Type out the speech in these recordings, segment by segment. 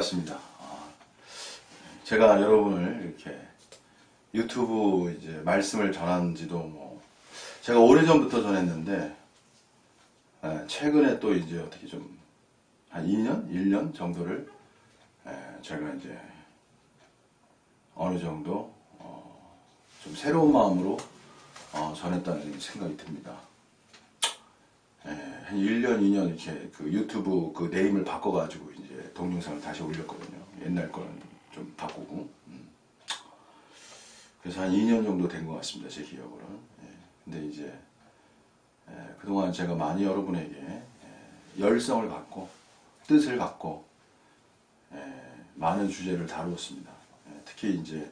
반갑습니다. 제가 여러분을 이렇게 유튜브 이제 말씀을 전한 지도 제가 오래전부터 전했는데, 최근에 또 이제 어떻게 좀 한 2년? 1년 정도를 제가 이제 어느 정도 좀 새로운 마음으로 전했다는 생각이 듭니다. 한 1년, 2년 이렇게 그 유튜브 그 네임을 바꿔가지고 이제 동영상을 다시 올렸거든요. 옛날 거는 좀 바꾸고. 그래서 한 2년 정도 된 것 같습니다. 제 기억으로는. 근데 이제 그동안 제가 많이 여러분에게 열성을 갖고 뜻을 갖고 많은 주제를 다루었습니다. 특히 이제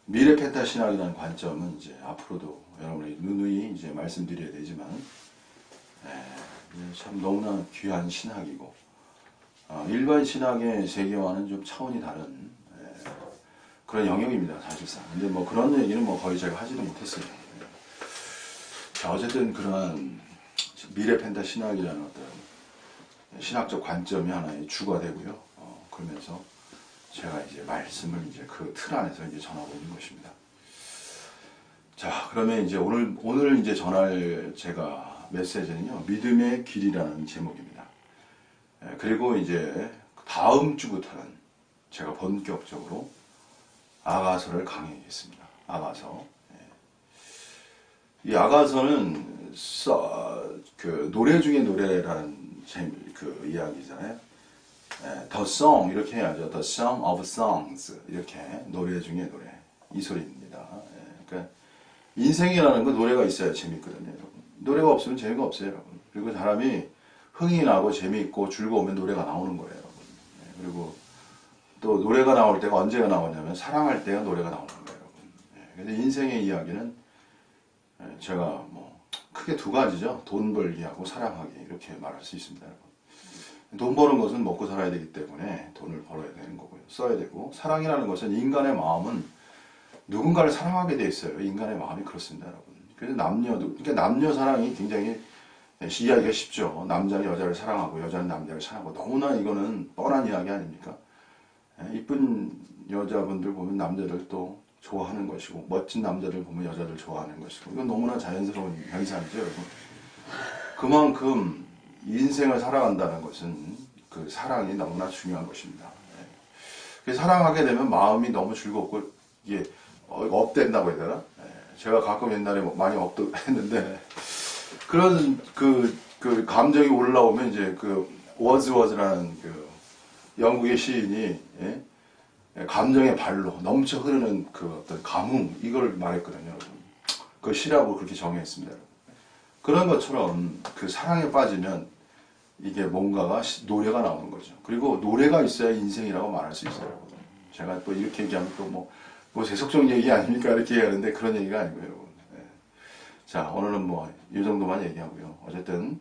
미래 펜타 신학이라는 관점은 이제 앞으로도 여러분에게 누누이 이제 말씀드려야 되지만 참 너무나 귀한 신학이고 일반 신학의 세계와는 좀 차원이 다른 그런 영역입니다, 사실상. 근데 뭐 그런 얘기는 뭐 거의 제가 하지도 못했어요. 자, 어쨌든 그러한 미래 펜타 신학이라는 어떤 신학적 관점이 하나의 주가 되고요. 그러면서 제가 이제 말씀을 이제 그 틀 안에서 이제 전하고 있는 것입니다. 자, 그러면 이제 오늘 이제 전할 제가 메시지는요, 믿음의 길이라는 제목입니다. 그리고 이제 다음 주부터는 제가 본격적으로 아가서를 강의하겠습니다. 아가서. 이 아가서는 그 노래 중에 노래라는 그 이야기잖아요. The Song 이렇게 해야죠. The Song of Songs 이렇게 노래 중에 노래 이 소리입니다. 그러니까 인생이라는 건 노래가 있어야 재밌거든요, 여러분. 노래가 없으면 재미가 없어요, 여러분. 그리고 사람이 흥이 나고 재미있고 즐거우면 노래가 나오는 거예요, 여러분. 그리고 또 노래가 나올 때가 언제가 나오냐면 사랑할 때가 노래가 나오는 거예요, 여러분. 그래서 인생의 이야기는 제가 뭐 크게 두 가지죠. 돈 벌기하고 사랑하기 이렇게 말할 수 있습니다, 여러분. 돈 버는 것은 먹고 살아야 되기 때문에 돈을 벌어야 되는 거고요. 써야 되고, 사랑이라는 것은 인간의 마음은 누군가를 사랑하게 돼 있어요. 인간의 마음이 그렇습니다, 여러분. 그래서 그러니까 남녀 사랑이 굉장히 이해하기가 쉽죠. 남자는 여자를 사랑하고 여자는 남자를 사랑하고, 너무나 이거는 뻔한 이야기 아닙니까? 이쁜 여자분들 보면 남자들 또 좋아하는 것이고, 멋진 남자들 보면 여자들 좋아하는 것이고, 이건 너무나 자연스러운 현상이죠, 여러분. 그만큼 인생을 살아간다는 것은 그 사랑이 너무나 중요한 것입니다. 그래서 사랑하게 되면 마음이 너무 즐겁고, 이게 업된다고 해야 되나? 제가 가끔 옛날에 많이 업도 했는데, 그런 그 감정이 올라오면 이제 그 워즈워즈라는 그 영국의 시인이 감정의 발로 넘쳐 흐르는 그 어떤 감흥, 이걸 말했거든요, 여러분. 그 시라고 그렇게 정의했습니다, 여러분. 그런 것처럼 그 사랑에 빠지면 이게 뭔가가 노래가 나오는 거죠. 그리고 노래가 있어야 인생이라고 말할 수 있어요, 여러분. 제가 또 이렇게 얘기하면 또 뭐 세속적 얘기 아닙니까? 이렇게 얘기하는데 그런 얘기가 아니고요, 여러분. 자, 오늘은 뭐 이 정도만 얘기하고요. 어쨌든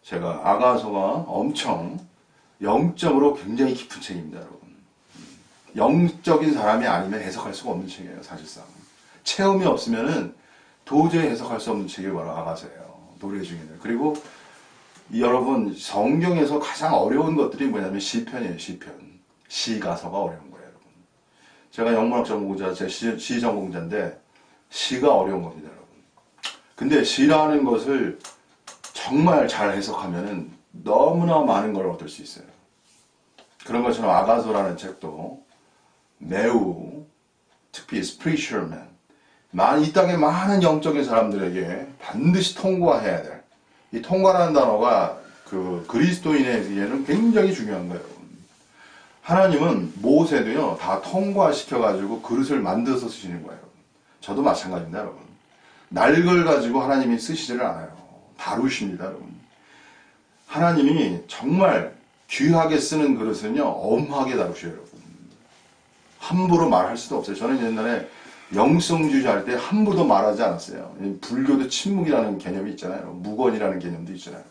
제가 아가서가 엄청 영적으로 굉장히 깊은 책입니다, 여러분. 영적인 사람이 아니면 해석할 수가 없는 책이에요, 사실상. 체험이 없으면은 도저히 해석할 수 없는 책이 바로 아가서예요. 노래 중에는. 그리고 여러분, 성경에서 가장 어려운 것들이 뭐냐면 시편이에요, 시편. 시가서가 어려운 거예요, 여러분. 제가 영문학 전공자, 제가 시 전공자인데 시가 어려운 겁니다, 여러분. 근데 시라는 것을 정말 잘 해석하면은 너무나 많은 걸 얻을 수 있어요. 그런 것처럼 아가서라는 책도 매우 특히 spiritual man, 이 땅의 많은 영적인 사람들에게 반드시 통과해야 될, 이 통과라는 단어가 그 그리스도인에게는 굉장히 중요한 거예요. 하나님은 모세도요 다 통과시켜가지고 그릇을 만들어서 쓰시는 거예요. 저도 마찬가지입니다, 여러분. 낡을 가지고 하나님이 쓰시지를 않아요. 다루십니다, 여러분. 하나님이 정말 귀하게 쓰는 그릇은요 엄하게 다루셔요, 여러분. 함부로 말할 수도 없어요. 저는 옛날에 영성주의 할 때 함부로 말하지 않았어요. 불교도 침묵이라는 개념이 있잖아요. 무건이라는 개념도 있잖아요.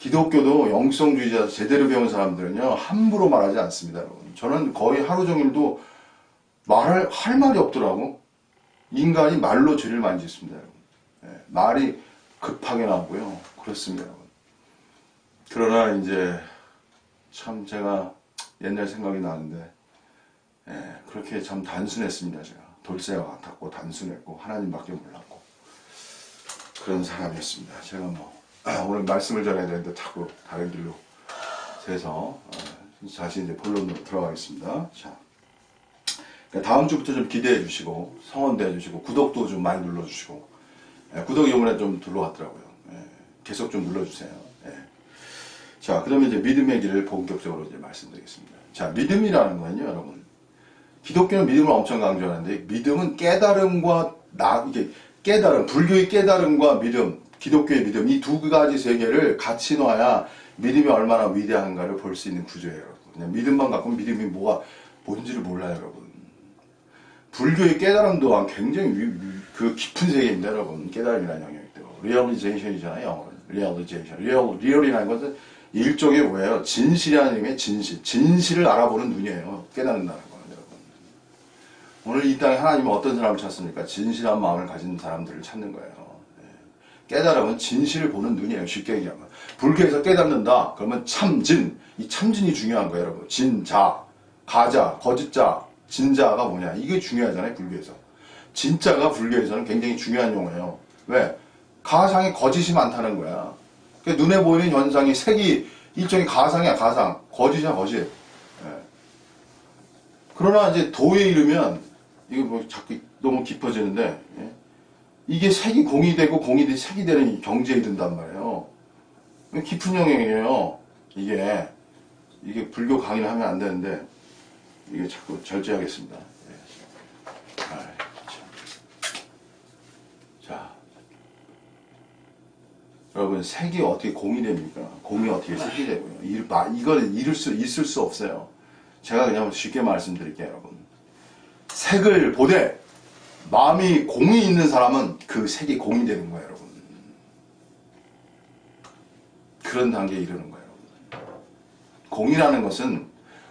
기독교도 영성주의자 제대로 배운 사람들은요 함부로 말하지 않습니다, 여러분. 저는 거의 하루 종일도 할 말이 없더라고. 인간이 말로 죄를 많이 짓습니다, 여러분. 말이 급하게 나오고요. 그렇습니다, 여러분. 그러나 이제 참 제가 옛날 생각이 나는데, 그렇게 참 단순했습니다. 제가 돌쇠와 같았고 단순했고 하나님밖에 몰랐고 그런 사람이었습니다. 제가 오늘 말씀을 전해야 되는데 자꾸 다른 길로 새서 다시 이제 본론으로 들어가겠습니다. 자, 다음 주부터 좀 기대해 주시고 성원도 해주시고 구독도 좀 많이 눌러주시고, 구독 이번에 좀 들어왔더라고요. 계속 좀 눌러주세요. 자, 그러면 이제 믿음의 길을 본격적으로 이제 말씀드리겠습니다. 자, 믿음이라는 거는요, 여러분. 기독교는 믿음을 엄청 강조하는데, 믿음은 깨달음과 이게 깨달음, 불교의 깨달음과 믿음, 기독교의 믿음, 이 두 가지 세계를 같이 놔야 믿음이 얼마나 위대한가를 볼 수 있는 구조예요, 여러분. 그냥 믿음만 갖고는 믿음이 뭔지를 몰라요, 여러분. 불교의 깨달음 또한 굉장히 그 깊은 세계입니다, 여러분. 깨달음이라는 영역도. 리얼리제이션이잖아요, 영어는. 리얼리제이션. 리얼이라는 것은 일종의 뭐예요? 진실이라는 의미의 진실. 진실을 알아보는 눈이에요. 깨닫는다는 거는, 여러분. 오늘 이 땅에 하나님은 어떤 사람을 찾습니까? 진실한 마음을 가진 사람들을 찾는 거예요. 깨달음은 진실을 보는 눈이에요. 쉽게 얘기하면. 불교에서 깨닫는다. 그러면 참진. 이 참진이 중요한 거예요, 여러분. 진자, 가자, 거짓자, 진자가 뭐냐. 이게 중요하잖아요, 불교에서. 진짜가 불교에서는 굉장히 중요한 용어예요. 왜? 가상에 거짓이 많다는 거야. 눈에 보이는 현상이 색이 일종의 가상이야, 가상. 거짓이야, 거짓. 그러나 이제 도에 이르면, 이거 자꾸 너무 깊어지는데, 이게 색이 공이 되고 공이 색이 되는 경지에 이른단 말이에요. 깊은 영역이에요. 이게 불교 강의를 하면 안 되는데, 이게 자꾸 절제하겠습니다. 자, 여러분, 색이 어떻게 공이 됩니까? 공이 어떻게 색이 되고요? 이걸 있을 수 없어요. 제가 그냥 쉽게 말씀드릴게요, 여러분. 색을 보되 마음이 공이 있는 사람은 그 색이 공이 되는 거예요, 여러분. 그런 단계에 이르는 거예요, 여러분. 공이라는 것은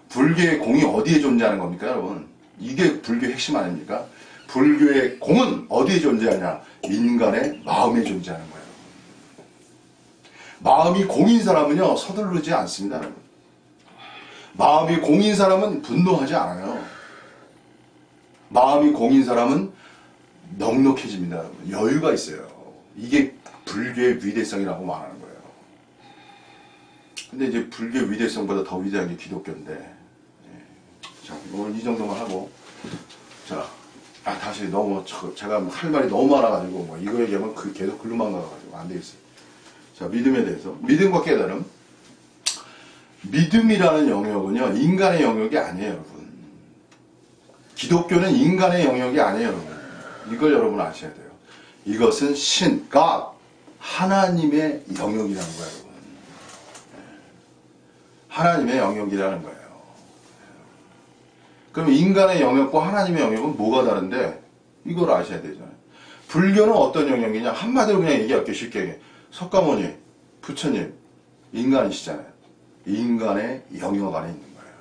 불교의 공이 어디에 존재하는 겁니까, 여러분? 이게 불교의 핵심 아닙니까? 불교의 공은 어디에 존재하냐? 인간의 마음에 존재하는 거예요. 마음이 공인 사람은요, 서두르지 않습니다, 여러분. 마음이 공인 사람은 분노하지 않아요. 마음이 공인 사람은 넉넉해집니다, 여러분. 여유가 있어요. 이게 불교의 위대성이라고 말하는 거예요. 근데 이제 불교의 위대성보다 더 위대한 게 기독교인데, 자, 오늘 이 정도만 하고, 자, 다시 제가 할 말이 너무 많아가지고, 이거 얘기하면 계속 글로만 가가지고 안 되겠어요. 자, 믿음에 대해서. 믿음과 깨달음. 믿음이라는 영역은요, 인간의 영역이 아니에요, 여러분. 기독교는 인간의 영역이 아니에요, 여러분. 이걸 여러분 아셔야 돼요. 이것은 신, God, 하나님의 영역이라는 거예요, 여러분. 하나님의 영역이라는 거예요. 그럼 인간의 영역과 하나님의 영역은 뭐가 다른데? 이걸 아셔야 되잖아요. 불교는 어떤 영역이냐? 한마디로 그냥 얘기할게요, 쉽게. 석가모니, 부처님, 인간이시잖아요. 인간의 영역 안에 있는 거예요.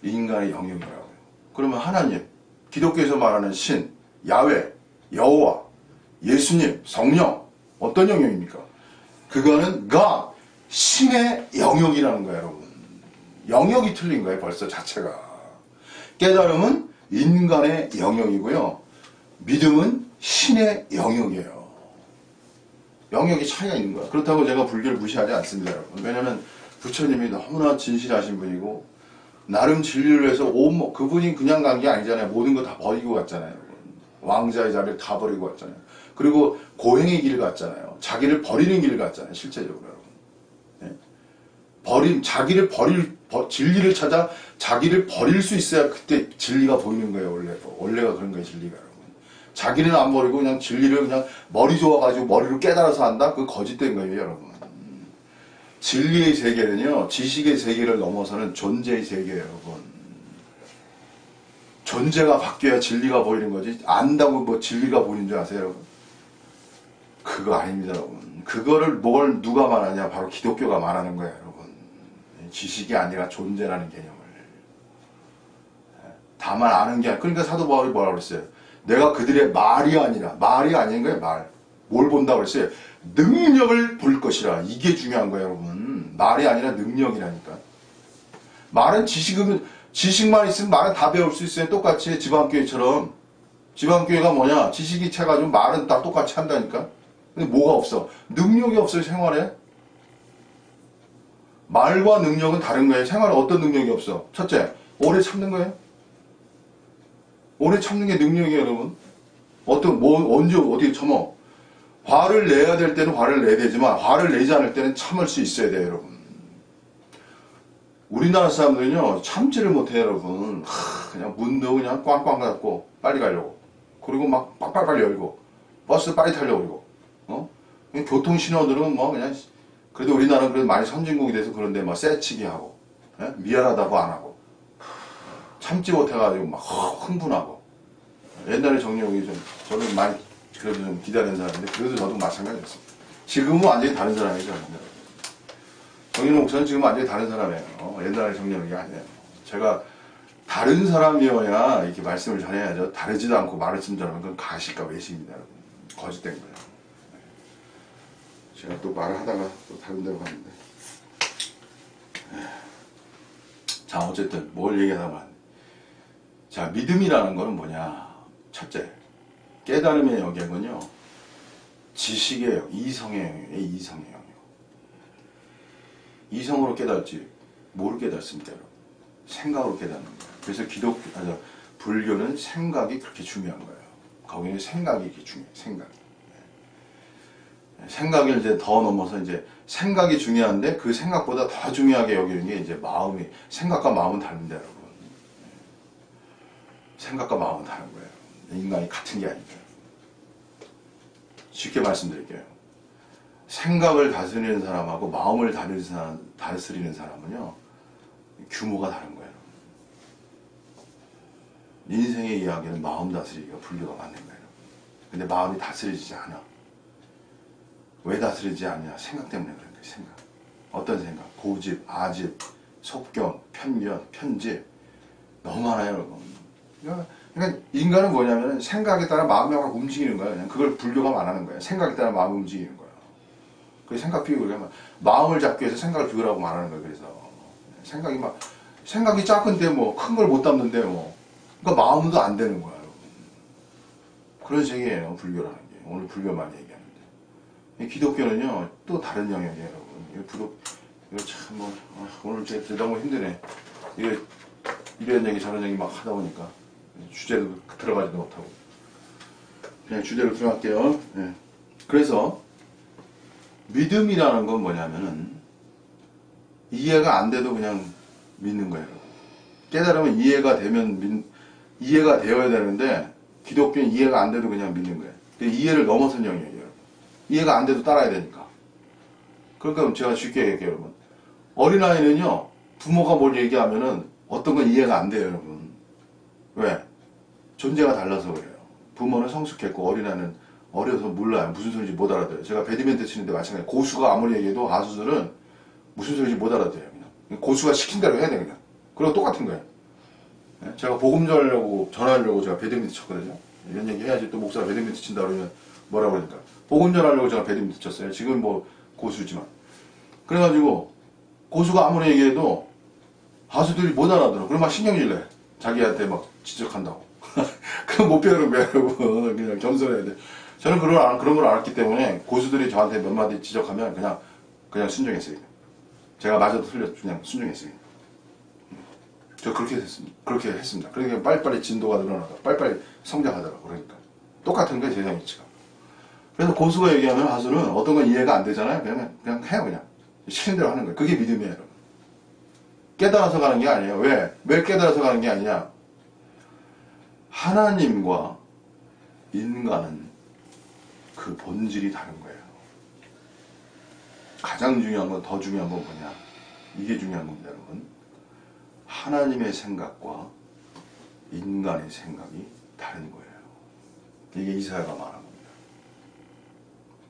인간의 영역이라고요. 그러면 하나님, 기독교에서 말하는 신, 야훼, 여호와, 예수님, 성령, 어떤 영역입니까? 그거는 God, 신의 영역이라는 거예요, 여러분. 영역이 틀린 거예요, 벌써 자체가. 깨달음은 인간의 영역이고요. 믿음은 신의 영역이에요. 영역이 차이가 있는 거야. 그렇다고 제가 불교를 무시하지 않습니다, 여러분. 왜냐면 부처님이 너무나 진실하신 분이고, 나름 진리를 해서 그분이 그냥 간 게 아니잖아요. 모든 거 다 버리고 갔잖아요, 여러분. 왕자의 자리를 다 버리고 갔잖아요. 그리고 고행의 길을 갔잖아요. 자기를 버리는 길을 갔잖아요, 실제적으로, 여러분. 진리를 찾아 자기를 버릴 수 있어야 그때 진리가 보이는 거예요, 원래가 그런 거예요, 진리가, 여러분. 자기는 안 버리고 그냥 진리를 그냥 머리 좋아가지고 머리로 깨달아서 한다? 그거 거짓된 거예요, 여러분. 진리의 세계는요, 지식의 세계를 넘어서는 존재의 세계예요, 여러분. 존재가 바뀌어야 진리가 보이는 거지. 안다고 진리가 보이는 줄 아세요, 여러분? 그거 아닙니다, 여러분. 그거를 누가 말하냐? 바로 기독교가 말하는 거예요, 여러분. 지식이 아니라 존재라는 개념을. 다만 아는 게 아니라. 그러니까 사도 바울이 뭐라고 그랬어요? 내가 그들의 말이 아닌 거예요, 말. 뭘 본다고 그랬어요? 능력을 볼 것이라. 이게 중요한 거예요, 여러분. 말이 아니라 능력이라니까. 말은 지식만 있으면 말은 다 배울 수 있어요. 똑같이 지방교회처럼. 지방교회가 뭐냐? 지식이 차가지고 말은 다 똑같이 한다니까. 근데 뭐가 없어? 능력이 없어요, 생활에. 말과 능력은 다른 거예요. 생활에 어떤 능력이 없어? 첫째, 오래 참는 거예요. 오래 참는 게 능력이에요, 여러분. 언제, 어디 참어? 화를 내야 될 때는 화를 내야 되지만, 화를 내지 않을 때는 참을 수 있어야 돼요, 여러분. 우리나라 사람들은요, 참지를 못해요, 여러분. 그냥 문도 그냥 꽝꽝 닫고, 빨리 가려고. 그리고 막 빨리 열고, 버스 빨리 타려고 그러고, 교통신호들은 뭐 그냥, 그래도 우리나라는 그래도 많이 선진국이 돼서 그런데 막 쎄치기 하고, 미안하다고 안 하고, 참지 못해가지고 막 흥분하고. 옛날에 정영이 저는 많이 그래도 좀 기다리는 사람인데, 그래도 저도 마찬가지였습니다. 지금은 완전히 다른 사람이죠. 정윤호 목사는 지금 완전히 다른 사람이에요. 옛날에 정윤호가 아니에요. 제가 다른 사람이어야 이렇게 말씀을 잘해야죠. 다르지도 않고 말을 쓰면 잘하면 그건 가식과 외식입니다, 여러분. 거짓된 거예요. 제가 또 말을 하다가 또 다른 데로 갔는데. 자, 어쨌든 뭘 얘기하다만. 자, 믿음이라는 거는 뭐냐. 첫째, 깨달음의 영역은요. 지식의 영역, 이성의 영역이에요. 이성의 영역. 이성으로 깨달지 뭘 깨닫습니까, 여러분? 생각으로 깨닫는 거예요. 그래서 불교는 생각이 그렇게 중요한 거예요. 거기는 생각이 이렇게 중요해요. 생각을 이제 더 넘어서 이제 생각이 중요한데 그 생각보다 더 중요하게 여기는 게 이제 마음이, 생각과 마음은 다른데, 여러분. 생각과 마음은 다른 거예요. 인간이 같은 게 아니에요. 쉽게 말씀드릴게요. 생각을 다스리는 사람하고 마음을 다스리는 사람은요, 규모가 다른 거예요. 인생의 이야기는 마음 다스리기가 불교가 맞는 거예요. 근데 마음이 다스려지지 않아. 왜 다스리지 않냐? 생각 때문에 그런 거예요. 생각. 어떤 생각? 고집, 아집, 속견, 편견, 편집. 너무 많아요, 여러분. 그러니까 인간은 뭐냐면 생각에 따라 마음이 막 움직이는 거예요. 그냥 그걸 불교가 말하는 거예요. 생각에 따라 마음이 움직이는 거예요. 그 생각 비유를 하면 마음을 잡기 위해서 생각을 비우라고 말하는 거예요. 그래서 생각이 작은데 뭐 큰 걸 못 담는데 뭐, 그러니까 마음도 안 되는 거야, 여러분. 그런 세계예요, 불교라는 게. 오늘 불교만 얘기하는데. 기독교는요 또 다른 영역이에요, 여러분. 이거 참 뭐 오늘 제가 너무 힘드네. 이게 이런 얘기 저런 얘기 막 하다 보니까 주제로 들어가지도 못하고 그냥 주제로 들어갈게요. 네. 그래서 믿음이라는 건 뭐냐면은 이해가 안 돼도 그냥 믿는 거예요. 깨달으면 이해가 되어야 되는데 기독교는 이해가 안 돼도 그냥 믿는 거예요. 이해를 넘어선 영역이에요. 이해가 안 돼도 따라야 되니까. 그러니까 제가 쉽게 얘기해요, 여러분. 어린아이는요, 부모가 뭘 얘기하면은 어떤 건 이해가 안 돼요, 여러분. 왜? 존재가 달라서 그래요. 부모는 성숙했고 어린아이는 어려서 몰라요. 무슨 소리인지 못 알아들어요. 제가 배드민턴 치는데 마찬가지예요. 고수가 아무리 얘기해도 아수들은 무슨 소리인지 못 알아들어요. 그냥 고수가 시킨 대로 해야 돼, 그냥. 그리고 똑같은 거예요. 제가 복음 전하려고 제가 배드민턴 쳤거든요. 이런 얘기 해야지 또 목사가 배드민턴 친다 그러면 뭐라 그러니까. 복음 전하려고 제가 배드민턴 쳤어요. 지금 뭐 고수지만. 그래가지고 고수가 아무리 얘기해도 가수들이 못 알아들어. 그럼 막 신경질 내. 자기한테 막 지적한다고. 그럼 못 배우는 거야, 여러분. 그냥 겸손해야 돼. 저는 그런 걸 알았기 때문에 고수들이 저한테 몇 마디 지적하면 그냥 순종했어요. 제가 맞아도 틀려도 그냥 순종했어요. 저 그렇게 했습니다. 그러니까 빨리빨리 진도가 늘어나고 빨리빨리 성장하더라고. 그러니까. 똑같은 거예요, 세상 이치가. 그래서 고수가 얘기하면 가수는 어떤 건 이해가 안 되잖아요. 그냥 해요, 그냥. 시킨 대로 하는 거예요. 그게 믿음이에요, 여러분. 깨달아서 가는 게 아니에요. 왜 깨달아서 가는 게 아니냐? 하나님과 인간은 그 본질이 다른 거예요. 가장 중요한 건, 더 중요한 건 뭐냐? 이게 중요한 겁니다, 여러분. 하나님의 생각과 인간의 생각이 다른 거예요. 이게 이사야가 말한 겁니다.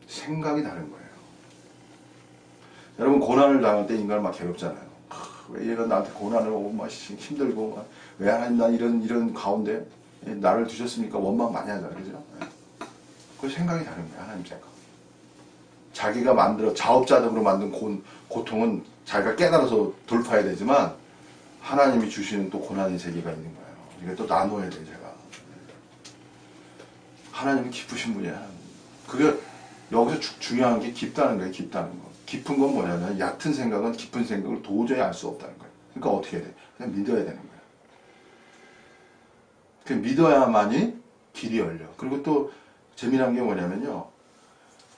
생각이 다른 거예요. 여러분, 고난을 당할 때 인간은 막 괴롭잖아요. 왜 얘가 나한테 고난을 오고 막 힘들고, 왜 하나님 난 이런 가운데 나를 두셨습니까? 원망 많이 하잖아요. 그죠? 그 생각이 다른 거예요. 하나님 생각. 자기가 만들어 자업자득으로 만든 고통은 자기가 깨달아서 돌파해야 되지만 하나님이 주시는 또 고난의 세계가 있는 거예요. 이게 또 나눠야 돼 제가. 하나님은 깊으신 분이야. 그게 여기서 중요한 게 깊다는 거예요. 깊다는 거. 깊은 건 뭐냐면 얕은 생각은 깊은 생각을 도저히 알 수 없다는 거예요. 그러니까 어떻게 해야 돼? 그냥 믿어야 되는 거예요. 그 믿어야만이 길이 열려. 그리고 또 재미난 게 뭐냐면요.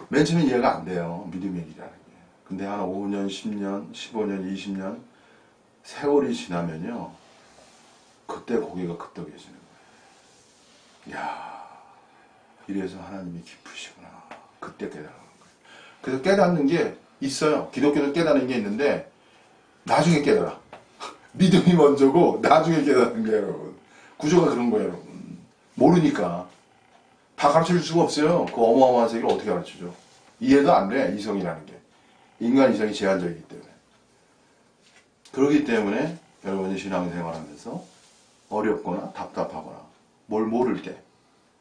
맨 처음에 이해가 안 돼요. 믿음의 길이라는 게. 근데 한 5년, 10년, 15년, 20년 세월이 지나면요. 그때 고개가 급덕해지는 거예요. 이야, 이래서 하나님이 깊으시구나. 그때 깨달는 거예요. 그래서 깨닫는 게 있어요. 기독교도 깨닫는 게 있는데 나중에 깨달아. 믿음이 먼저고 나중에 깨닫는 거예요, 여러분. 구조가 그런 거예요, 여러분. 모르니까. 다 가르쳐줄 수가 없어요. 그 어마어마한 세계를 어떻게 가르쳐줘. 이해도 안 돼, 이성이라는 게. 인간 이성이 제한적이기 때문에. 그렇기 때문에 여러분이 신앙생활하면서 어렵거나 답답하거나 뭘 모를 때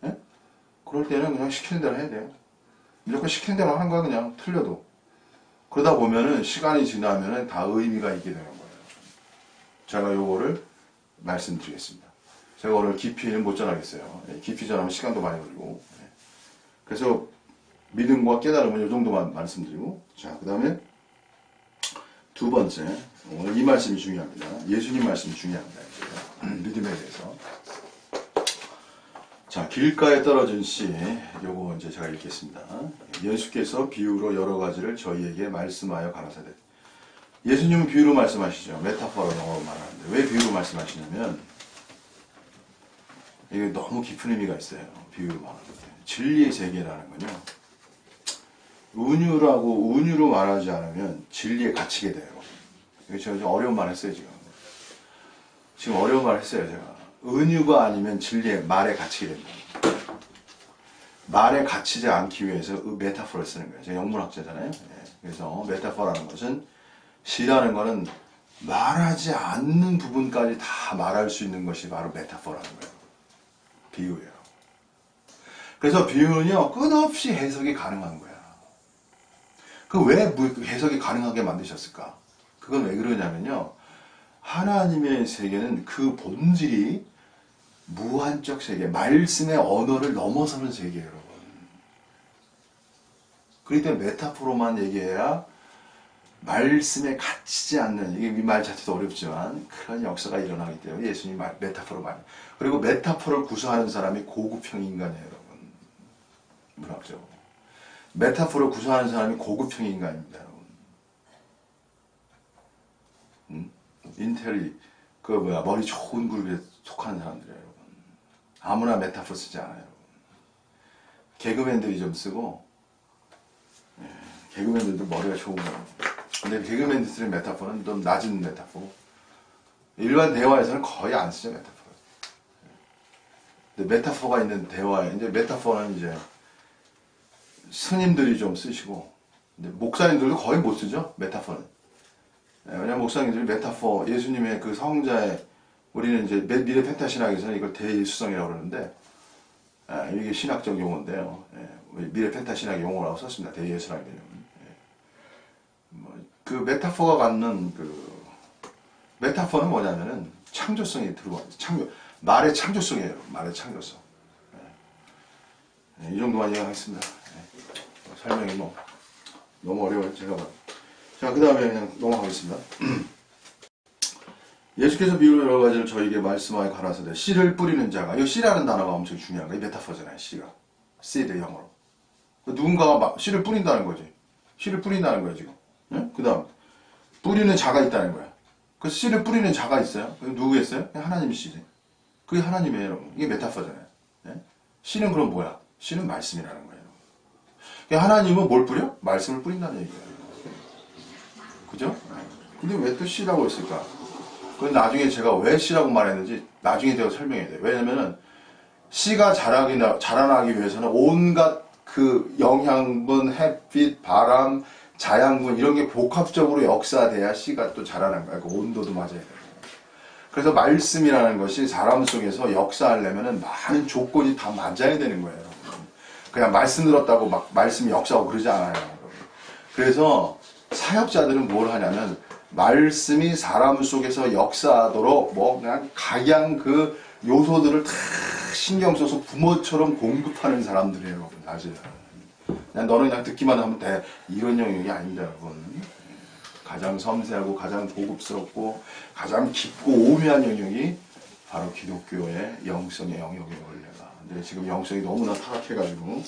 예? 그럴 때는 그냥 시키는 대로 해야 돼요. 무조건 시키는 대로 하는 거야 그냥 틀려도. 그러다 보면은 시간이 지나면은 다 의미가 있게 되는 거예요. 제가 요거를 말씀드리겠습니다. 제가 오늘 깊이는 못 전하겠어요. 깊이 전하면 시간도 많이 걸리고. 그래서 믿음과 깨달음은 이 정도만 말씀드리고, 자, 그 다음에 두 번째, 오늘 이 말씀이 중요합니다. 예수님 말씀이 중요합니다. 믿음에 대해서. 자, 길가에 떨어진 씨, 요거 이제 제가 읽겠습니다. 예수께서 비유로 여러 가지를 저희에게 말씀하여 가라사대. 예수님은 비유로 말씀하시죠. 메타포로 영어로 말하는데 왜 비유로 말씀하시냐면 이게 너무 깊은 의미가 있어요. 비유로 말하는 때. 진리의 세계라는 건요. 운유로 말하지 않으면 진리에 갇히게 돼요. 이거 제가 좀 어려운 말 했어요, 지금. 지금 어려운 말 했어요, 제가. 은유가 아니면 진리의 말에 갇히게 됩니다. 말에 갇히지 않기 위해서 메타포를 쓰는 거예요. 제가 영문학자잖아요. 그래서 메타포라는 것은 시라는 것은 말하지 않는 부분까지 다 말할 수 있는 것이 바로 메타포라는 거예요. 비유예요. 그래서 비유는요, 끝없이 해석이 가능한 거야. 그 왜 해석이 가능하게 만드셨을까? 그건 왜 그러냐면요, 하나님의 세계는 그 본질이 무한적 세계, 말씀의 언어를 넘어서는 세계예요, 여러분. 그렇기 때문에 메타포로만 얘기해야 말씀에 갇히지 않는, 이게 말 자체도 어렵지만 그런 역사가 일어나기 때문에 예수님이 메타포로 많이. 그리고 메타포를 구사하는 사람이 고급형 인간이에요, 여러분. 문학적으로. 메타포를 구사하는 사람이 고급형 인간입니다, 여러분. 인텔이, 머리 좋은 그룹에 속하는 사람들이에요, 여러분. 아무나 메타포 쓰지 않아요, 여러분. 개그맨들이 좀 쓰고, 개그맨들도 머리가 좋은 거예요. 근데 개그맨들 쓰는 메타포는 좀 낮은 메타포. 일반 대화에서는 거의 안 쓰죠, 메타포. 근데 메타포가 있는 대화에, 이제 메타포는 이제 스님들이 좀 쓰시고, 근데 목사님들도 거의 못 쓰죠, 메타포는. 왜냐면 목사님들이 메타포, 예수님의 그 성자의, 우리는 이제 미래 펜타 신학에서는 이걸 대예수성이라고 그러는데, 이게 신학적 용어인데요. 미래 펜타 신학 용어라고 썼습니다. 대예수라는 개념. 그 메타포가 갖는 메타포는 뭐냐면은 창조성이 들어와 있어요. 말의 창조성이에요. 말의 창조성. 이 정도만 이야기하겠습니다. 설명이 너무 어려워요. 제가 봐. 자, 그 다음에 그냥 넘어가겠습니다. 예수께서 비유로 여러 가지를 저에게 말씀하여 가라사대 씨를 뿌리는 자가, 이 씨라는 단어가 엄청 중요한 거예요. 메타포잖아요. 씨가. seed 영어로. 누군가가 씨를 뿌린다는 거지. 씨를 뿌린다는 거예요, 지금. 그 다음 뿌리는 자가 있다는 거야. 그 씨를 뿌리는 자가 있어요. 누구겠어요? 하나님이 씨지. 그게 하나님이에요, 여러분. 이게 메타포잖아요. 씨는 그럼 뭐야? 씨는 말씀이라는 거예요. 하나님은 뭘 뿌려? 말씀을 뿌린다는 얘기예요. 그죠? 근데 왜 또 씨라고 했을까? 그건 나중에 제가 왜 씨라고 말했는지 나중에 제가 설명해야 돼요. 왜냐면은 씨가 자라나기 위해서는 온갖 그 영양분, 햇빛, 바람, 자양분 이런 게 복합적으로 역사돼야 씨가 또 자라는 거야. 그 온도도 맞아야 돼요. 그래서 말씀이라는 것이 사람 속에서 역사하려면은 많은 조건이 다 맞아야 되는 거예요. 그냥 말씀 들었다고 막 말씀이 역사하고 그러지 않아요. 그래서 사역자들은 뭘 하냐면 말씀이 사람 속에서 역사하도록 뭐 그냥 각양 그 요소들을 다 신경 써서 부모처럼 공급하는 사람들이에요, 여러분. 사실 그냥 너는 그냥 듣기만 하면 돼, 이런 영역이 아닙니다, 여러분. 가장 섬세하고 가장 고급스럽고 가장 깊고 오묘한 영역이 바로 기독교의 영성의 영역이에요, 원래가. 근데 지금 영성이 너무나 타락해가지고.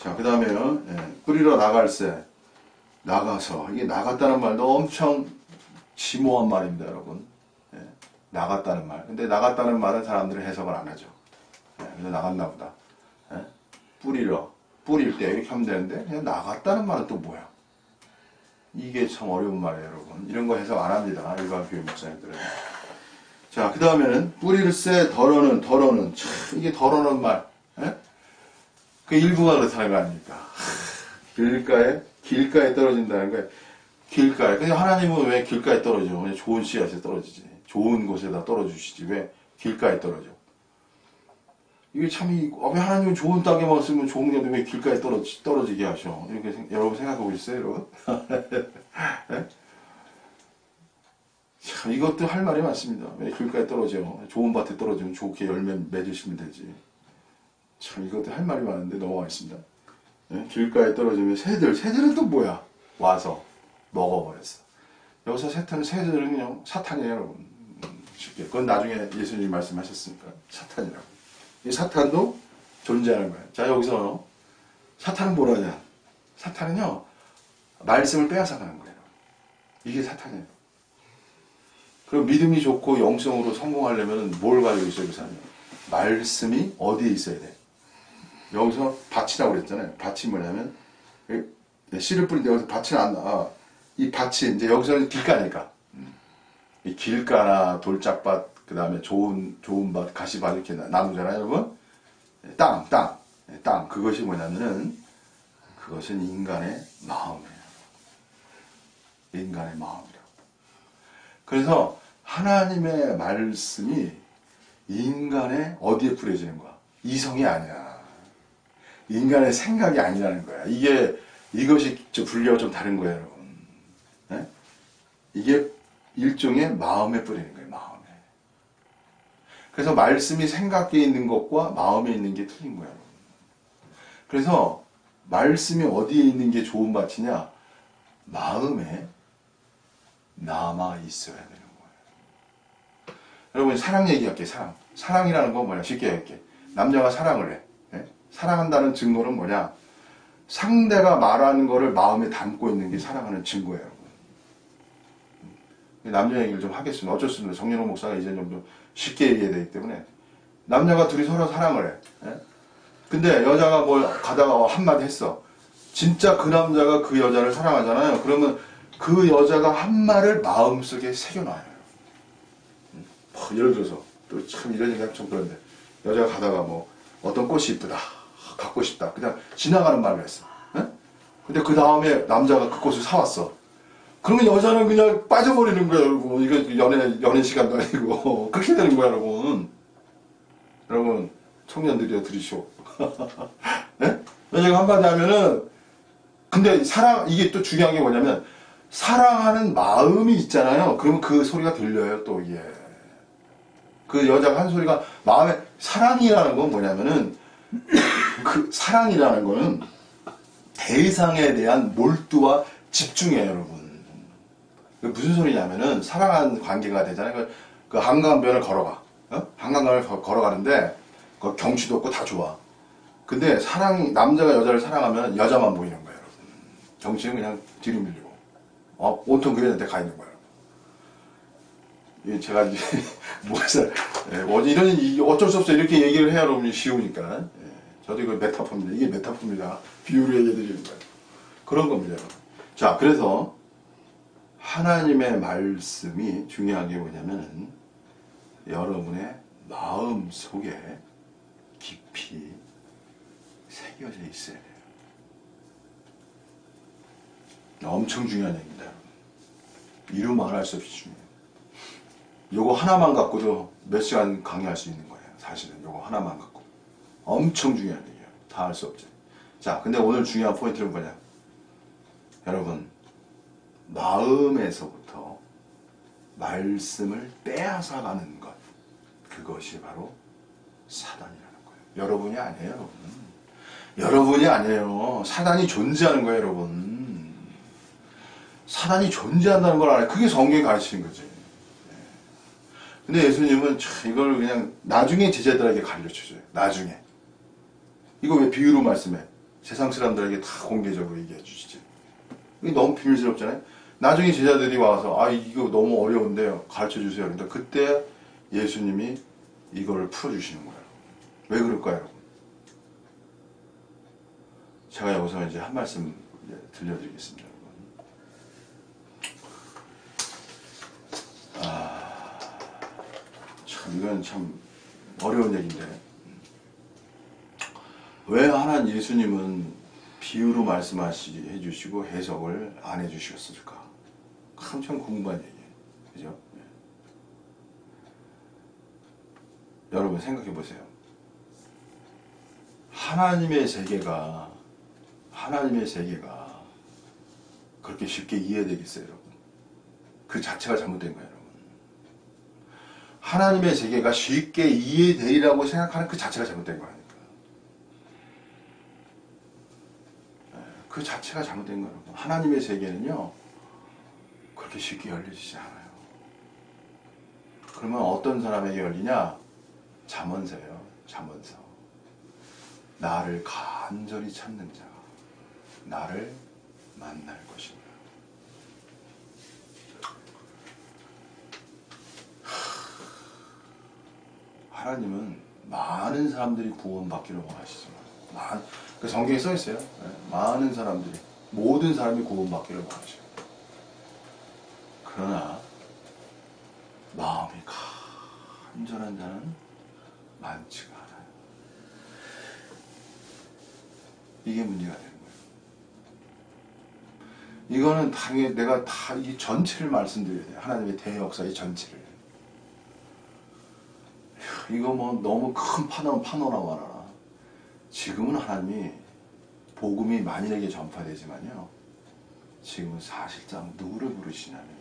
자, 그 다음에요. 뿌리러 나갈새. 나가서. 이게 나갔다는 말도 엄청 심오한 말입니다, 여러분. 나갔다는 말. 근데 나갔다는 말은 사람들은 해석을 안 하죠. 그래서 나갔나 보다. 뿌리러. 뿌릴 때 이렇게 하면 되는데, 그냥 나갔다는 말은 또 뭐야? 이게 참 어려운 말이에요, 여러분. 이런 거 해석 안 합니다, 일반 교회 목사님들은. 자, 그 다음에는 뿌릴새 덜어는. 참, 이게 덜어는 말. 그 일부가 그렇다는 거 아닙니까? 길가에 떨어진다는 거예요. 길가에. 근데 하나님은 왜 길가에 떨어져? 그냥 좋은 씨앗에 떨어지지. 좋은 곳에다 떨어주시지. 왜 길가에 떨어져? 이게 참, 왜 하나님은 좋은 땅에만 쓰면 좋은 게 왜 길가에 떨어지게 하셔? 이렇게 여러분 생각하고 있어요, 여러분? 참, 이것도 할 말이 많습니다. 왜 길가에 떨어져? 좋은 밭에 떨어지면 좋게 열매 맺으시면 되지. 참, 이것도 할 말이 많은데 넘어가겠습니다. 길가에 떨어지면 새들은 또 뭐야? 와서 먹어버렸어. 여기서 새들은 그냥 사탄이에요, 여러분. 쉽게. 그건 나중에 예수님이 말씀하셨으니까. 사탄이라고. 이 사탄도 존재하는 거예요. 자, 여기서 사탄은 뭐라냐? 사탄은요, 말씀을 빼앗아가는 거예요. 이게 사탄이에요. 그럼 믿음이 좋고 영성으로 성공하려면 뭘 가지고 있어야 그 사람이? 말씀이 어디에 있어야 돼? 여기서 밭이라고 그랬잖아요. 밭이 뭐냐면, 씨를 뿌린데 여기서 밭은 안 나와. 이 밭이, 이제 여기서는 길가니까. 이 길가나 돌짝밭, 그 다음에 좋은 밭, 가시밭 이렇게 나누잖아요, 여러분? 땅. 그것이 뭐냐면은, 그것은 인간의 마음이에요. 인간의 마음이라고. 그래서 하나님의 말씀이 인간의 어디에 뿌려지는 거야? 이성이 아니야. 인간의 생각이 아니라는 거야. 이것이 분류가 좀 다른 거예요, 여러분. 네? 이게 일종의 마음에 뿌리는 거예요, 마음에. 그래서 말씀이 생각에 있는 것과 마음에 있는 게 틀린 거예요, 여러분. 그래서 말씀이 어디에 있는 게 좋은 밭이냐? 마음에 남아 있어야 되는 거예요. 여러분, 사랑 얘기할게요, 사랑. 사랑이라는 건 뭐냐? 쉽게 얘기할게. 남녀가 사랑을 해. 사랑한다는 증거는 뭐냐? 상대가 말하는 거를 마음에 담고 있는 게 사랑하는 증거예요, 여러분. 남녀 얘기를 좀 하겠습니다. 어쩔 수 없습니다. 정연호 목사가 이제 좀 쉽게 얘기해야 되기 때문에. 남녀가 둘이 서로 사랑을 해. 근데 여자가 뭘 가다가 한마디 했어. 진짜 그 남자가 그 여자를 사랑하잖아요. 그러면 그 여자가 한 말을 마음속에 새겨놔요. 예를 들어서, 또 참 이런 얘기 하면 좀 그런데, 여자가 가다가 뭐, 어떤 꽃이 이쁘다. 갖고 싶다. 그냥 지나가는 말을 했어. 근데 그 다음에 남자가 그 꽃을 사왔어. 그러면 여자는 그냥 빠져버리는 거야, 여러분. 이거 연애 시간도 아니고. 그렇게 되는 거야, 여러분. 여러분, 청년들이여 들으시오. 여자가 한마디 하면은, 근데 이게 또 중요한 게 뭐냐면, 사랑하는 마음이 있잖아요. 그러면 그 소리가 들려요, 또 이게. 그 여자가 한 소리가 마음에, 사랑이라는 건 뭐냐면은, 그 사랑이라는 거는 대상에 대한 몰두와 집중이에요, 여러분. 무슨 소리냐면은, 사랑하는 관계가 되잖아요. 그 한강변을 걸어가. 한강변을 걸어가는데, 그 경치도 없고 다 좋아. 근데 남자가 여자를 사랑하면 여자만 보이는 거예요, 여러분. 경치는 그냥 뒤로 밀리고. 온통 그런 데 가 있는 거예요. 제가 이제, 어쩔 수 없어. 이렇게 얘기를 해야 여러분이 쉬우니까. 저도 이거 메타포입니다. 이게 메타포입니다. 비유로 얘기해 드리는 거예요. 그런 겁니다, 여러분. 자, 그래서, 하나님의 말씀이 중요한 게 뭐냐면은, 여러분의 마음 속에 깊이 새겨져 있어야 돼요. 엄청 중요한 얘기입니다, 여러분. 이루 말할 수 없이 중요해요. 요거 하나만 갖고도 몇 시간 강의할 수 있는 거예요. 사실은 요거 하나만 갖고. 엄청 중요한 얘기예요. 다 할 수 없죠. 자, 근데 오늘 중요한 포인트는 뭐냐? 여러분, 마음에서부터 말씀을 빼앗아가는 것, 그것이 바로 사단이라는 거예요. 여러분이 아니에요, 여러분. 여러분이 아니에요. 사단이 존재하는 거예요, 여러분. 사단이 존재한다는 걸 알아요. 그게 성경이 가르치는 거지. 근데 예수님은 이걸 그냥 나중에 제자들에게 가르쳐줘요. 나중에. 이거 왜 비유로 말씀해? 세상 사람들에게 다 공개적으로 얘기해 주시지. 이게 너무 비밀스럽잖아요. 나중에 제자들이 와서 이거 너무 어려운데요. 가르쳐 주세요. 그러니까 그때 예수님이 이걸 풀어주시는 거예요. 왜 그럴까요, 여러분? 제가 여기서 이제 한 말씀 들려드리겠습니다, 여러분. 이건 참 어려운 얘기인데, 왜 예수님은 비유로 말씀해 주시고 해석을 안 해 주셨을까? 참 궁금한 얘기예요. 그죠? 네. 여러분 생각해 보세요. 하나님의 세계가 그렇게 쉽게 이해되겠어요, 여러분? 그 자체가 잘못된 거예요, 여러분. 하나님의 세계가 쉽게 이해되리라고 생각하는 그 자체가 잘못된 거예요. 그 자체가 잘못된 거예요. 하나님의 세계는요, 그렇게 쉽게 열려지지 않아요. 그러면 어떤 사람에게 열리냐? 잠언서예요. 잠언서. 나를 간절히 찾는 자가 나를 만날 것이다. 하나님은 많은 사람들이 구원받기를 원하시지만, 그 성경에 써 있어요. 많은 사람들이, 모든 사람이 구원받기를 원하셔요. 그러나 마음이 간절한 자는 많지가 않아요. 이게 문제가 되는 거예요. 이거는 당연히 내가 다 이 전체를 말씀드려야 돼요. 하나님의 대역사의 전체를. 이거 뭐 너무 큰 파노라마라. 지금은 하나님이 복음이 만인에게 전파되지만요, 지금은 사실상 누구를 부르시냐면요,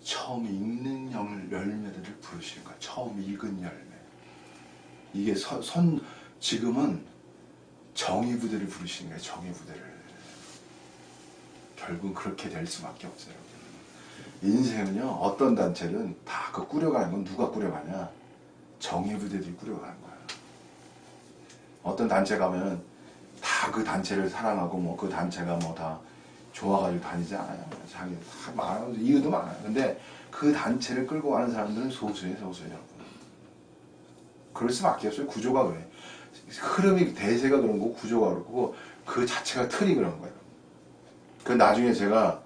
처음 읽는 열매들을 부르시는 거예요. 처음 읽은 열매. 이게 지금은 정의부대를 부르시는 거예요. 정의부대를. 결국은 그렇게 될 수밖에 없어요. 인생은요, 어떤 단체는 다 그 꾸려가는 건 누가 꾸려가냐? 정의부대들이 꾸려가는 거예요. 어떤 단체 가면 다 그 단체를 사랑하고 뭐 그 단체가 뭐 다 좋아가지고 다니지 않아요. 자기 다 많아요. 이유도 많아요. 근데 그 단체를 끌고 가는 사람들은 소수예요, 여러분. 그럴 수밖에 없어요. 구조가 그래. 흐름이, 대세가 그런 거고, 구조가 그렇고, 그 자체가 틀이 그런 거예요. 그 나중에 제가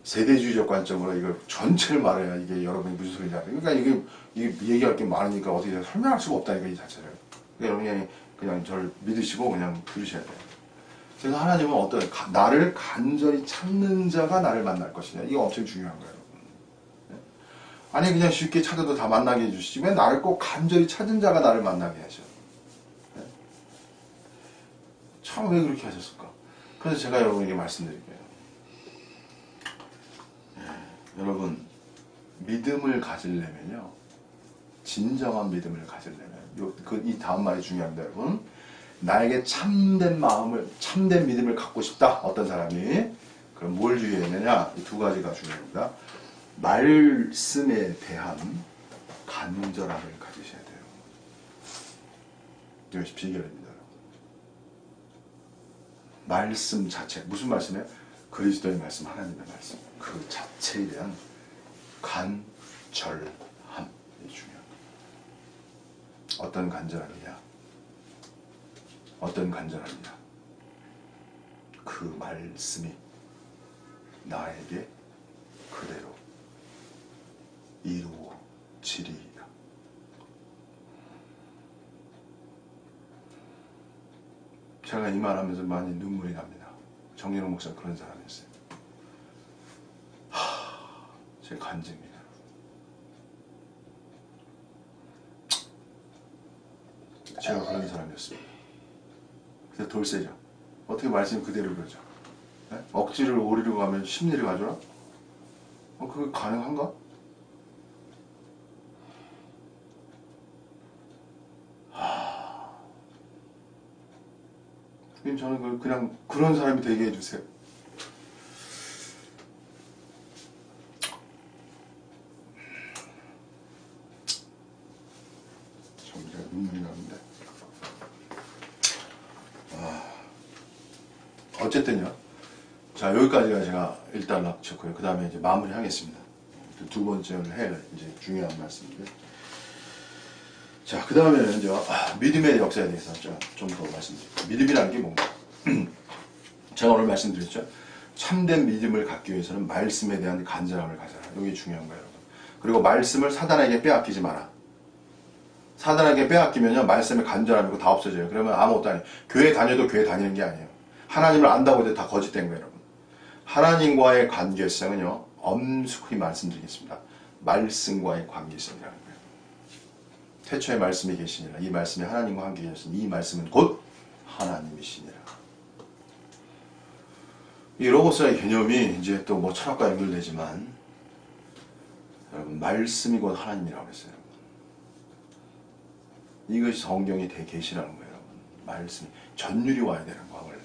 세대주의적 관점으로 이걸 전체를 말해야 이게 여러분이 무슨 소리인지 알아요. 그러니까 이게 얘기할 게 많으니까 어떻게 설명할 수가 없다니까, 이 자체를. 그러니까 여러분이 그냥 저를 믿으시고 그냥 들으셔야 돼요. 그래서 하나님은 나를 간절히 찾는 자가 나를 만날 것이냐. 이거 엄청 중요한 거예요, 여러분. 아니, 그냥 쉽게 찾아도 다 만나게 해주시지. 왜 나를 꼭 간절히 찾은 자가 나를 만나게 하셔? 참 왜 그렇게 하셨을까? 그래서 제가 여러분에게 말씀드릴게요. 여러분, 믿음을 가지려면요, 진정한 믿음을 가지려면, 이 다음 말이 중요합니다, 여러분. 나에게 참된 믿음을 갖고 싶다. 어떤 사람이. 그럼 뭘 주의해야 되냐? 이 두 가지가 중요합니다. 말씀에 대한 간절함을 가지셔야 돼요. 이것이 비결입니다. 말씀 자체. 무슨 말씀이에요? 그리스도의 말씀, 하나님의 말씀. 그 자체에 대한 간절함이 중요합니다. 어떤 간절함이냐? 어떤 간절함이냐? 그 말씀이 나에게 그대로 이루어지리이다. 제가 이 말하면서 많이 눈물이 납니다. 정진호 목사 그런 사람이었어요. 제 간증입니다. 제가 그런 사람이었습니다. 그래서 돌쇠죠. 어떻게 말씀 그대로 그러죠. 네? 억지를 오리로 가면 심리를 가져라? 그게 가능한가? 저는 그냥 그런 사람이 되게 해주세요. 정말 눈물이 나는데. 어쨌든요. 자, 여기까지가 제가 일단 닥쳤고요. 그 다음에 이제 마무리 하겠습니다. 두 번째를 해야 이제 중요한 말씀인데. 자, 그 다음에는 이제 믿음의 역사에 대해서 좀 더 말씀드릴게요. 믿음이라는 게 뭔가? 제가 오늘 말씀드렸죠. 참된 믿음을 갖기 위해서는 말씀에 대한 간절함을 가져라. 이게 중요한 거예요, 여러분. 그리고 말씀을 사단에게 빼앗기지 마라. 사단에게 빼앗기면요, 말씀에 간절함이고 다 없어져요. 그러면 아무것도 아니에요. 교회 다녀도 교회 다니는 게 아니에요. 하나님을 안다고 해도 다 거짓된 거예요, 여러분. 하나님과의 관계성은요, 엄숙히 말씀드리겠습니다. 말씀과의 관계성이라는 거예요. 태초에 말씀이 계시니라. 이 말씀이 하나님과 함께 계셨으니 이 말씀은 곧 하나님이시니라. 이 로고스의 개념이 이제 또 뭐 철학과 연결되지만 여러분 말씀이 곧 하나님이라고 그랬어요. 이것이 성경의 대계시라는 거예요. 여러분. 말씀이 전율이 와야 되는 거야 원래.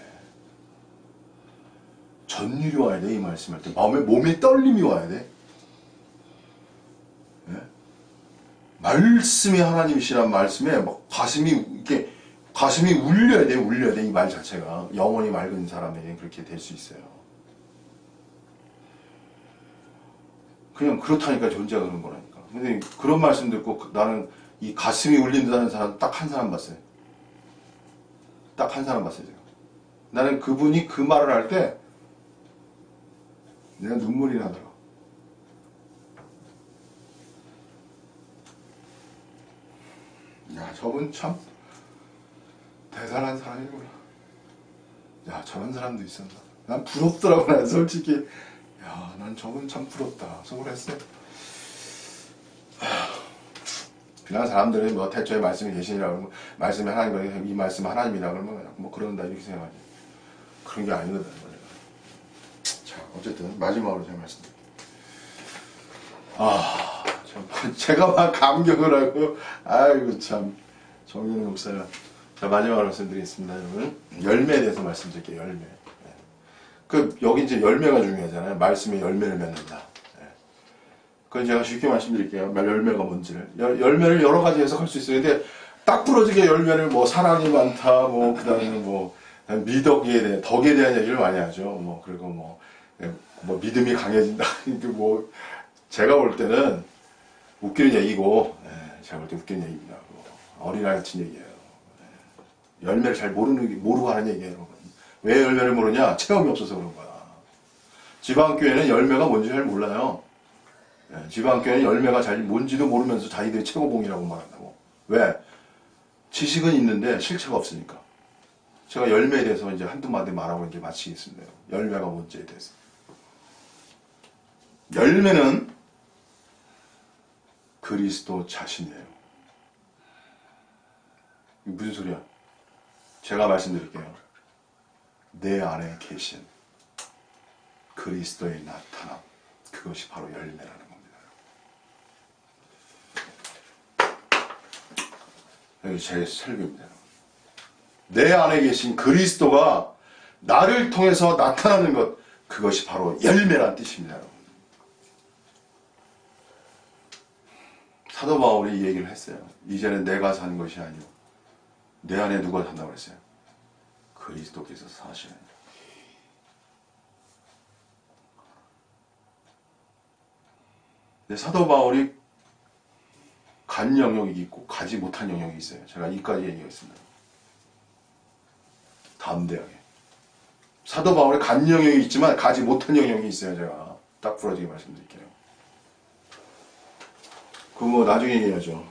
전율이 와야 돼. 이 말씀할 때 몸에 떨림이 와야 돼. 네? 말씀이 하나님이시란 말씀에 막 가슴이 울려야 돼. 울려야 돼. 이 말 자체가 영혼이 맑은 사람에게 그렇게 될 수 있어요. 그냥 그렇다니까 존재가 그런 거라니까. 근데 그런 말씀 듣고 나는 이 가슴이 울린다는 사람 딱 한 사람 봤어요. 딱 한 사람 봤어요 제가. 나는 그분이 그 말을 할 때 내가 눈물이 나더라고. 야, 저분 참 대단한 사람이구나. 야, 저런 사람도 있었나. 난 부럽더라고. 난 솔직히 야, 난 저분 참 부럽다 속으로 했어요. 그냥 사람들이 뭐 태초에 말씀이 계시니라고 그러면 말씀이 하나님, 이 말씀은 하나님이라 그러면 뭐 그런다 이렇게 생각하지. 그런 게 아니거든. 자, 어쨌든 마지막으로 제가 말씀드릴게요. 제가 막 감격을 하고 아이고 참 정윤호 목사가. 자, 마지막으로 말씀드리겠습니다. 여러분 열매에 대해서 말씀드릴게요. 열매. 여기 이제 열매가 중요하잖아요. 말씀에 열매를 맺는다. 그건 제가 쉽게 말씀드릴게요. 열매가 뭔지를. 열매를 여러 가지 해석할 수 있어요. 근데 딱 부러지게 열매를 뭐 사랑이 많다, 뭐 그다음에 뭐 미덕에 대한 덕에 대한 얘기를 많이 하죠. 뭐 그리고 뭐 믿음이 강해진다. 뭐 제가 볼 때는 웃기는 얘기고, 제가 볼 때 웃기는 얘기입니다. 어린아이 같은 얘기예요. 열매를 잘 모르고 하는 얘기예요, 여러분. 왜 열매를 모르냐? 체험이 없어서 그런 거야. 지방교회는 열매가 뭔지 잘 몰라요. 지방교회는 열매가 잘 뭔지도 모르면서 자기들이 최고봉이라고 말한다고. 왜? 지식은 있는데 실체가 없으니까. 제가 열매에 대해서 이제 한두 마디 말하고 이제 마치겠습니다. 열매가 뭔지에 대해서. 열매는 그리스도 자신이에요. 이게 무슨 소리야? 제가 말씀드릴게요. 내 안에 계신 그리스도의 나타남, 그것이 바로 열매라는 겁니다. 여기 제 설교입니다. 내 안에 계신 그리스도가 나를 통해서 나타나는 것, 그것이 바로 열매란 뜻입니다. 사도 바울이 이 얘기를 했어요. 이제는 내가 사는 것이 아니고 내 안에 누가 산다고 그랬어요? 그리스도께서 사시는. 사도 바울이 간 영역이 있고 가지 못한 영역이 있어요. 제가 이까지 얘기하겠습니다. 담대하게. 사도 바울이 간 영역이 있지만 가지 못한 영역이 있어요. 제가 딱 부러지게 말씀드릴게요. 그거 뭐 나중에 얘기하죠.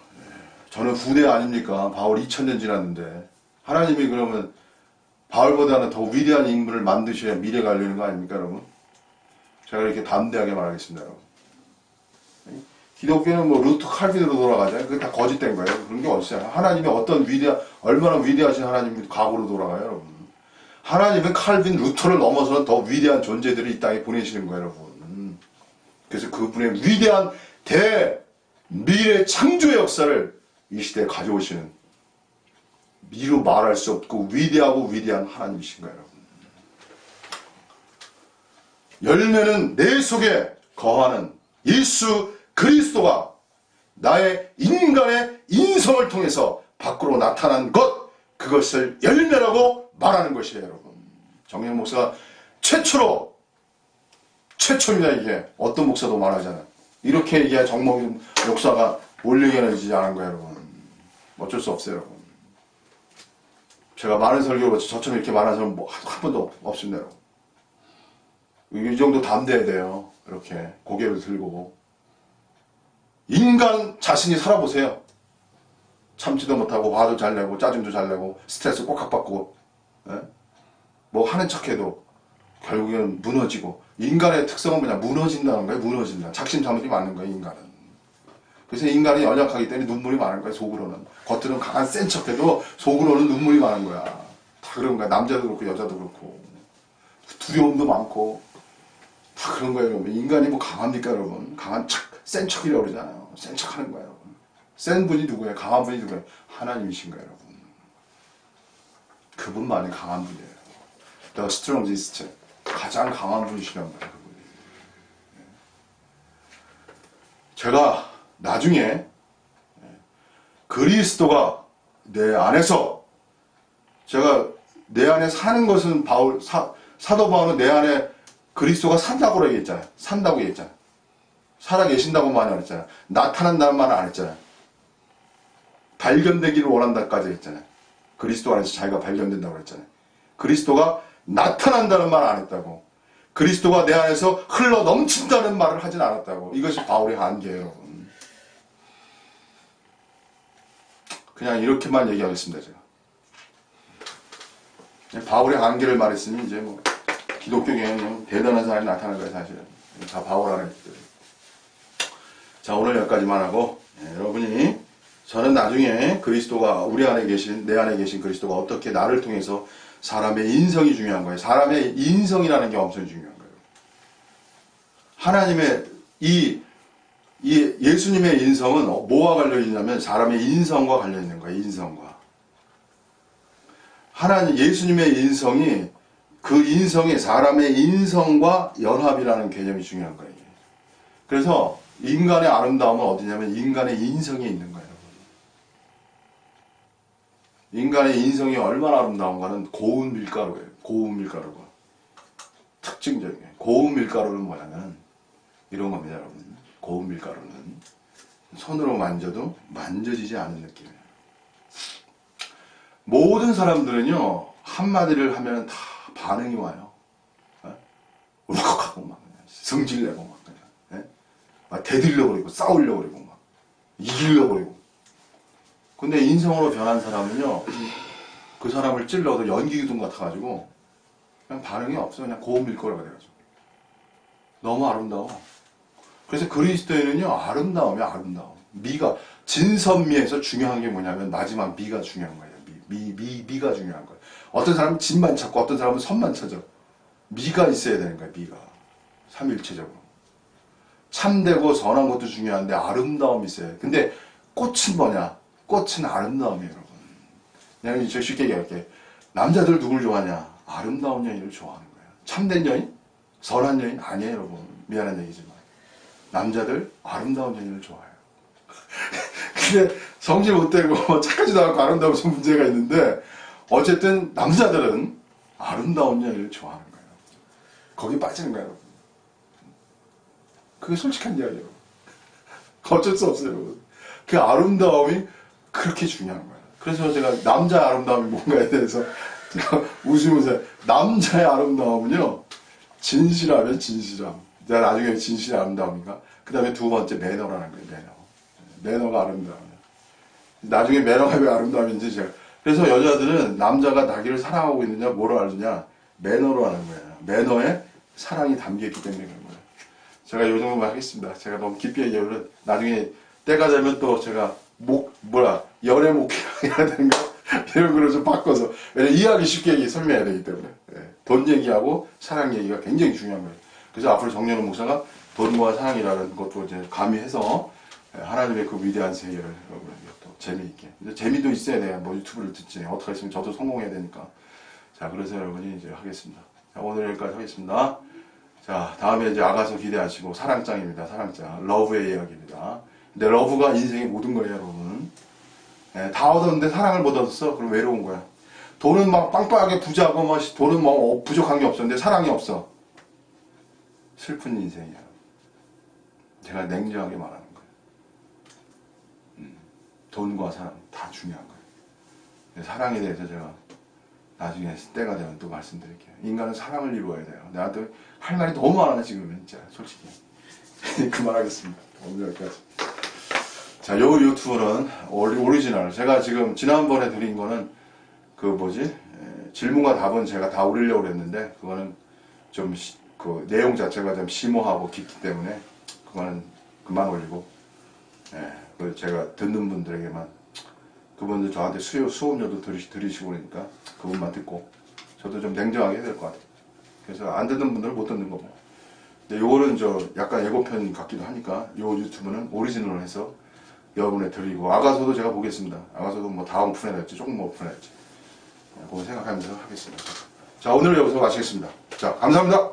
저는 후대 아닙니까? 바울 2000년 지났는데 하나님이 그러면 바울보다는 더 위대한 인물을 만드셔야 미래가 열리는 거 아닙니까, 여러분? 제가 이렇게 담대하게 말하겠습니다, 여러분. 기독교는 뭐 루트 칼빈으로 돌아가잖아요. 그게 다 거짓된 거예요. 그런 게 어딨어요. 하나님이 얼마나 위대하신 하나님이 과거로 돌아가요, 여러분. 하나님은 칼빈, 루터를 넘어서는 더 위대한 존재들을 이 땅에 보내시는 거예요, 여러분. 그래서 그분의 위대한 미래 창조의 역사를 이 시대에 가져오시는 미루 말할 수 없고 위대하고 위대한 하나님이신 거예요, 여러분. 열매는 내 속에 거하는 예수 그리스도가 나의 인간의 인성을 통해서 밖으로 나타난 것, 그것을 열매라고 말하는 것이에요, 여러분. 정영 목사가 최초입니다, 이게. 어떤 목사도 말하잖아요. 이렇게 얘기해야 정몽 목사가 뭘 얘기하는지 아는 거예요, 여러분. 어쩔 수 없어요, 여러분. 제가 많은 설교를 저처럼 이렇게 말하는 사람은 한 번도 없습니다, 여러분. 이 정도 담대해야 돼요. 이렇게 고개를 들고. 인간 자신이 살아보세요. 참지도 못하고 화도 잘 내고 짜증도 잘 내고 스트레스 꼭각 받고, 예? 뭐 하는 척해도 결국에는 무너지고. 인간의 특성은 뭐냐? 무너진다는 거예요. 무너진다. 작심삼일이 많은 거예요, 인간은. 그래서 인간이 연약하기 때문에 눈물이 많은 거예요, 속으로는. 겉으로는 강한 센 척해도 속으로는 눈물이 많은 거야. 다 그런 거야. 남자도 그렇고 여자도 그렇고. 두려움도 많고. 다 그런 거예요, 여러분. 인간이 뭐 강합니까, 여러분? 강한 척, 센 척이라고 그러잖아요. 센 척 하는 거예요, 여러분. 센 분이 누구예요? 강한 분이 누구예요? 하나님이신 거예요, 여러분. 그분만이 강한 분이에요. The strongest. 가장 강한 분이시란 말이에요, 그분이. 제가 나중에 그리스도가 내 안에서, 제가 내 안에 사는 것은 사도 바울은 내 안에 그리스도가 산다고 얘기했잖아요. 산다고 얘기했잖아요. 살아 계신다고만 안 했잖아요. 나타난다는 말은 안 했잖아요. 발견되기를 원한다까지 했잖아요. 그리스도 안에서 자기가 발견된다고 했잖아요. 그리스도가 나타난다는 말을 안 했다고. 그리스도가 내 안에서 흘러 넘친다는 말을 하진 않았다고. 이것이 바울의 한계예요, 여러분. 그냥 이렇게만 얘기하겠습니다, 제가. 바울의 한계를 말했으니 이제 뭐 기독교계는 대단한 사람이 나타난 거예요, 사실은. 다 바울 안에 있기 때문에. 자, 오늘 여기까지만 하고, 여러분이, 저는 나중에 그리스도가 우리 안에 계신, 내 안에 계신 그리스도가 어떻게 나를 통해서 사람의 인성이 중요한 거예요. 사람의 인성이라는 게 엄청 중요한 거예요. 하나님의 예수님의 인성은 뭐와 관련있냐면 사람의 인성과 관련있는 거예요. 인성과. 예수님의 인성이, 그 인성이 사람의 인성과 연합이라는 개념이 중요한 거예요. 그래서 인간의 아름다움은 어디냐면 인간의 인성에 있는 거예요. 인간의 인성이 얼마나 아름다운가는 고운 밀가루예요. 고운 밀가루가. 특징적이에요. 고운 밀가루는 뭐냐면 이런 겁니다, 여러분. 고운 밀가루는 손으로 만져도 만져지지 않는 느낌이에요. 모든 사람들은요, 한마디를 하면 다 반응이 와요. 울컥하고 막 그냥 성질내고 막 그냥, 막 대들려고 그러고 싸우려고 그러고 막 이기려고 그러고. 근데 인성으로 변한 사람은요, 그 사람을 찔러도 연기기둥 같아가지고 그냥 반응이 없어. 그냥 고운 밀가루가 돼가지고. 너무 아름다워. 그래서 그리스도에는요, 아름다움이야, 아름다움. 미가, 진선미에서 중요한 게 뭐냐면 마지막 미가 중요한 거예요. 미가 중요한 거예요. 어떤 사람은 진만 찾고 어떤 사람은 선만 찾아. 미가 있어야 되는 거예요, 미가. 삼일체적으로. 참되고 선한 것도 중요한데 아름다움이 있어야 돼. 근데 꽃은 뭐냐? 꽃은 아름다움이에요, 여러분. 그냥 쉽게 얘기할게. 남자들 누굴 좋아하냐? 아름다운 여인을 좋아하는 거예요. 참된 여인? 선한 여인? 아니에요, 여러분. 미안한 얘기지만. 남자들 아름다운 여인을 좋아해요. 근데 성질 못되고 착하지도 않고 아름다워서 문제가 있는데 어쨌든 남자들은 아름다운 여인을 좋아하는 거예요. 거기 빠지는 거예요, 여러분. 그게 솔직한 이야기예요. 어쩔 수 없어요, 여러분. 그 아름다움이 그렇게 중요한 거예요. 그래서 제가 남자의 아름다움이 뭔가에 대해서 제가 웃으면서 남자의 아름다움은요, 진실하면 진실함. 내가 나중에 진실의 아름다움인가? 그 다음에 두 번째 매너라는 거예요, 매너. 매너가 아름다움이에요. 나중에 매너가 왜 아름다움인지 제가. 그래서 여자들은 남자가 자기를 사랑하고 있느냐, 뭐로 알느냐? 매너로 하는 거예요. 매너에 사랑이 담겨있기 때문에 그런 거예요. 제가 요 정도만 하겠습니다. 제가 너무 깊이 얘기하면 나중에 때가 되면 또 제가 연애 목회를 해야 되는가? 이런 거를 좀 바꿔서. 왜냐면 이해하기 쉽게 설명해야 되기 때문에. 예. 돈 얘기하고 사랑 얘기가 굉장히 중요한 거예요. 그래서 앞으로 정연호 목사가 돈과 사랑이라는 것도 이제 가미해서 하나님의 그 위대한 세계를 또 재미있게. 근데 재미도 있어야 돼요. 뭐 유튜브를 듣지. 어떻게 했으면 저도 성공해야 되니까. 자, 그래서 여러분이 이제 하겠습니다. 자, 오늘 여기까지 하겠습니다. 자, 다음에 이제 아가서 기대하시고 사랑장입니다. 사랑장. 러브의 이야기입니다. 근데 러브가 인생의 모든 거예요, 여러분. 예, 다 얻었는데 사랑을 못 얻었어? 그럼 외로운 거야. 돈은 막 빵빵하게 부자고, 뭐, 돈은 뭐 부족한 게 없었는데 사랑이 없어. 슬픈 인생이야. 제가 냉정하게 말하는 거예요. 돈과 사랑 다 중요한 거예요. 근데 사랑에 대해서 제가 나중에 때가 되면 또 말씀드릴게요. 인간은 사랑을 이루어야 돼요. 나한테 할 말이 너무 많아 지금은 진짜 솔직히. 그만하겠습니다. 오늘 여기까지. 자, 요 유튜브는 오리지널. 제가 지금 지난번에 드린 거는 그 뭐지? 질문과 답은 제가 다 올리려고 했는데 그거는 좀 그 내용 자체가 좀 심오하고 깊기 때문에 그거는 그만 올리고, 그 제가 듣는 분들에게만, 그분들 저한테 수업료도 들이시고 그러니까 그분만 듣고 저도 좀 냉정하게 해야 될 것 같아요. 그래서 안 듣는 분들은 못 듣는 거고. 근데 요거는 약간 예고편 같기도 하니까 요 유튜브는 오리지널로 해서 여러분에 드리고, 아가서도 제가 보겠습니다. 아가서도 뭐 다음 푼에 낼지 조금 뭐 푼에 낼지 그거 생각하면서 하겠습니다. 자, 오늘 여기서 마치겠습니다. 자, 감사합니다.